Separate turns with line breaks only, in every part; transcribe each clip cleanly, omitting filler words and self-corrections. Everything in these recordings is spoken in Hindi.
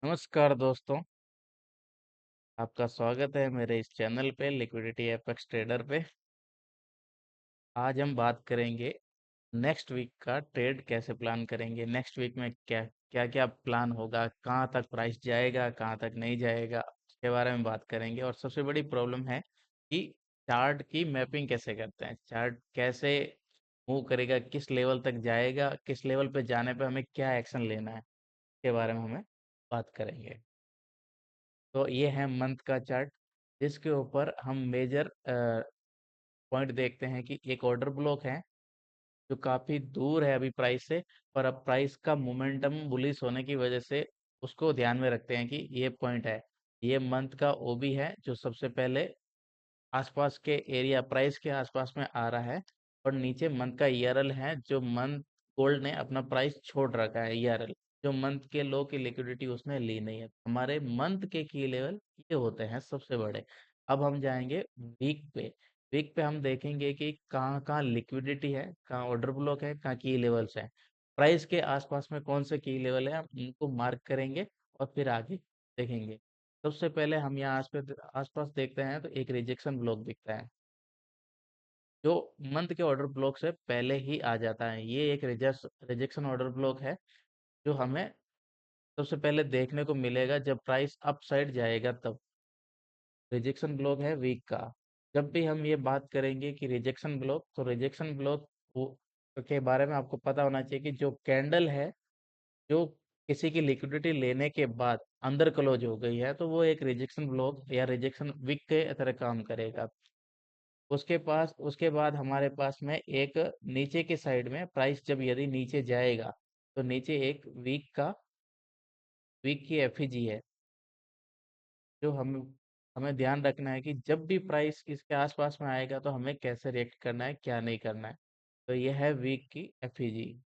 नमस्कार दोस्तों। आपका स्वागत है मेरे इस चैनल पे लिक्विडिटी एपेक्स ट्रेडर पे। आज हम बात करेंगे नेक्स्ट वीक का ट्रेड कैसे प्लान करेंगे। नेक्स्ट वीक में क्या क्या क्या प्लान होगा, कहाँ तक प्राइस जाएगा, कहाँ तक नहीं जाएगा, उसके बारे में बात करेंगे। और सबसे बड़ी प्रॉब्लम है कि चार्ट की मैपिंग कैसे करते हैं, चार्ट कैसे मूव करेगा, किस लेवल तक जाएगा, किस लेवल पे जाने पे हमें क्या एक्शन लेना है, इसके बारे में हमें बात करेंगे। तो ये है मंथ का चार्ट, जिसके ऊपर हम मेजर पॉइंट देखते हैं कि एक ऑर्डर ब्लॉक है जो काफी दूर है अभी प्राइस से। पर अब प्राइस का मोमेंटम बुलिश होने की वजह से उसको ध्यान में रखते हैं कि ये पॉइंट है। ये मंथ का ओबी है जो सबसे पहले आसपास के एरिया प्राइस के आसपास में आ रहा है। और नीचे मंथ का ईआरएल है जो मंथ गोल्ड ने अपना प्राइस छोड़ रखा है, ईआरएल जो मंथ के लो की लिक्विडिटी उसने ली नहीं है। हमारे मंथ के की लेवल ये होते हैं सबसे बड़े। अब हम जाएंगे वीक पे। वीक पे हम देखेंगे कि कहाँ कहाँ लिक्विडिटी है, कहाँ ऑर्डर ब्लॉक है, कहाँ की लेवल्स है, प्राइस के आसपास में कौन से की लेवल है, हम उनको मार्क करेंगे और फिर आगे देखेंगे। सबसे पहले हम यहाँ आसपास देखते हैं तो एक रिजेक्शन ब्लॉक दिखता है जो मंथ के ऑर्डर ब्लॉक से पहले ही आ जाता है। ये एक रिजेक्शन ऑर्डर ब्लॉक है जो हमें सबसे पहले देखने को मिलेगा जब प्राइस अप साइड जाएगा, तब रिजेक्शन ब्लॉक है वीक का। जब भी हम ये बात करेंगे कि रिजेक्शन ब्लॉक, तो रिजेक्शन ब्लॉक के बारे में आपको पता होना चाहिए कि जो कैंडल है जो किसी की लिक्विडिटी लेने के बाद अंदर क्लोज हो गई है, तो वो एक रिजेक्शन ब्लॉक या रिजेक्शन विक के तरह काम करेगा। उसके बाद हमारे पास में एक नीचे के साइड में प्राइस जब यदि नीचे जाएगा तो नीचे एक वीक की एफईजी है जो हम हमें ध्यान रखना है कि जब भी प्राइस इसके आसपास में आएगा तो हमें कैसे रिएक्ट करना है, क्या नहीं करना है। तो यह है वीक की एफईजी।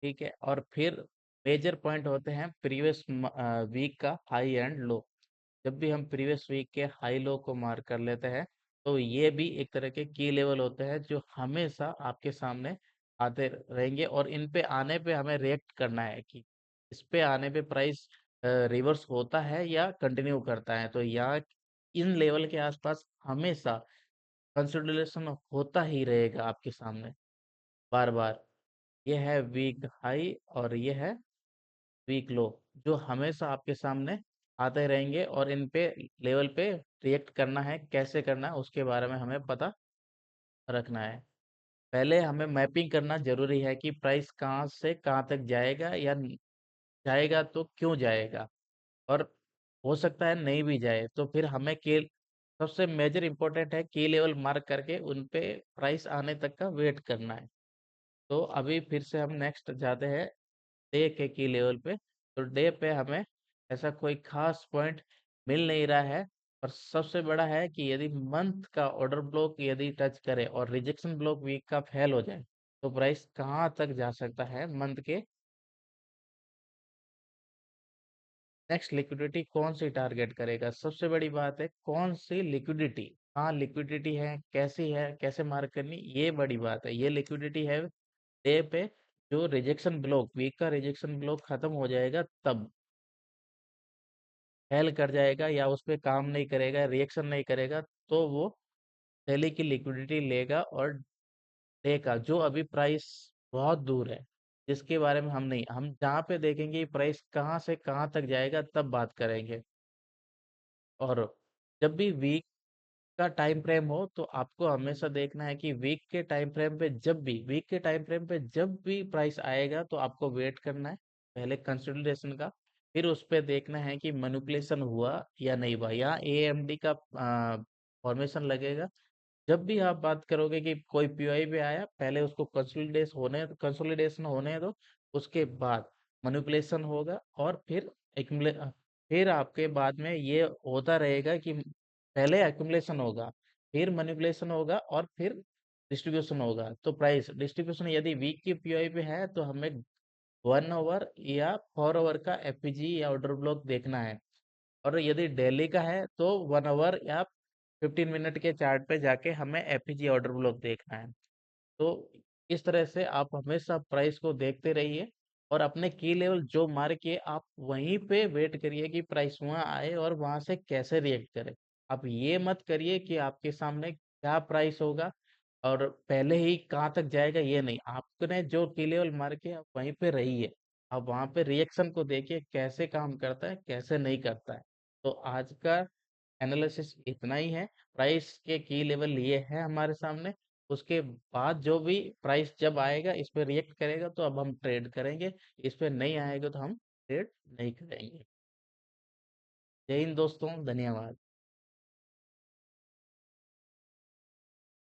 ठीक है, और फिर मेजर पॉइंट होते हैं प्रीवियस वीक का हाई एंड लो। जब भी हम प्रीवियस वीक के हाई लो को मार्क कर लेते हैं तो ये भी एक तरह के की लेवल होते हैं जो हमेशा आपके सामने आते रहेंगे। और इन पे आने पे हमें रिएक्ट करना है कि इस पे आने पे प्राइस रिवर्स होता है या कंटिन्यू करता है। तो यहाँ इन लेवल के आसपास हमेशा कंसोलिडेशन होता ही रहेगा आपके सामने बार बार। ये है वीक हाई और ये है वीक लो जो हमेशा आपके सामने आते रहेंगे। और इन पे लेवल पे रिएक्ट करना है, कैसे करना है उसके बारे में हमें पता रखना है। पहले हमें मैपिंग करना जरूरी है कि प्राइस कहाँ से कहाँ तक जाएगा, या जाएगा तो क्यों जाएगा, और हो सकता है नहीं भी जाए तो फिर हमें के सबसे मेजर इम्पोर्टेंट है की लेवल मार्क करके उन पे प्राइस आने तक का वेट करना है। तो अभी फिर से हम नेक्स्ट जाते हैं डे के की लेवल पे। तो डे पे हमें ऐसा कोई खास पॉइंट मिल नहीं रहा है। और सबसे बड़ा है कि यदि मंथ का ऑर्डर ब्लॉक यदि टच करे और रिजेक्शन ब्लॉक वीक का फेल हो जाए तो प्राइस कहाँ तक जा सकता है मंथ के। नेक्स्ट लिक्विडिटी कौन सी टारगेट करेगा, सबसे बड़ी बात है कौन सी लिक्विडिटी, हाँ लिक्विडिटी है, कैसी है, कैसे मार्क करनी, ये बड़ी बात है। ये लिक्विडिटी है डे पे जो रिजेक्शन ब्लॉक वीक का रिजेक्शन ब्लॉक खत्म हो जाएगा तब फेल कर जाएगा या उस पे काम नहीं करेगा, रिएक्शन नहीं करेगा, तो वो डेली की लिक्विडिटी लेगा और डे का जो अभी प्राइस बहुत दूर है जिसके बारे में हम जहाँ पे देखेंगे प्राइस कहाँ से कहाँ तक जाएगा तब बात करेंगे। और जब भी वीक का टाइम फ्रेम हो तो आपको हमेशा देखना है कि वीक के टाइम फ्रेम पे जब भी प्राइस आएगा तो आपको वेट करना है पहले कंसोलिडेशन का। फिर उस पे देखना है कि मैनिपुलेशन हुआ या नहीं हुआ, यहाँ एएमडी का फॉर्मेशन लगेगा। जब भी आप बात करोगे कि कोई पीओआई पे आया, पहले उसको कंसोलिडेशन होने दो, उसके बाद मैनिपुलेशन होगा और फिर आपके बाद में ये होता रहेगा कि पहले एक्युमुलेशन होगा, फिर मैनिपुलेशन होगा और फिर डिस्ट्रीब्यूशन होगा। तो प्राइस डिस्ट्रीब्यूशन यदि वीक की पीओआई पे है तो हमें 1 आवर या 4 आवर का एफपीजी या ऑर्डर ब्लॉक देखना है। और यदि डेली का है तो 1 आवर या 15 मिनट के चार्ट पे जाके हमें एफईजी ऑर्डर ब्लॉक देखना है। तो इस तरह से आप हमेशा प्राइस को देखते रहिए और अपने की लेवल जो मार्क किए आप वहीं पे वेट करिए कि प्राइस वहां आए और वहां से कैसे रिएक्ट करे। आप ये मत करिए कि आपके सामने क्या प्राइस होगा और पहले ही कहाँ तक जाएगा, ये नहीं। आपने जो की लेवल मार्क किया आप वहीं पे रहिए। आप वहां पे रिएक्शन को देखिए कैसे काम करता है कैसे नहीं करता है। तो आज का एनालिसिस इतना ही है। प्राइस के की लेवल ये है हमारे सामने। उसके बाद जो भी प्राइस जब आएगा इस पे रिएक्ट करेगा तो अब हम ट्रेड करेंगे। इस पे नहीं आएगा तो हम ट्रेड नहीं करेंगे। जय हिंद दोस्तों, धन्यवाद।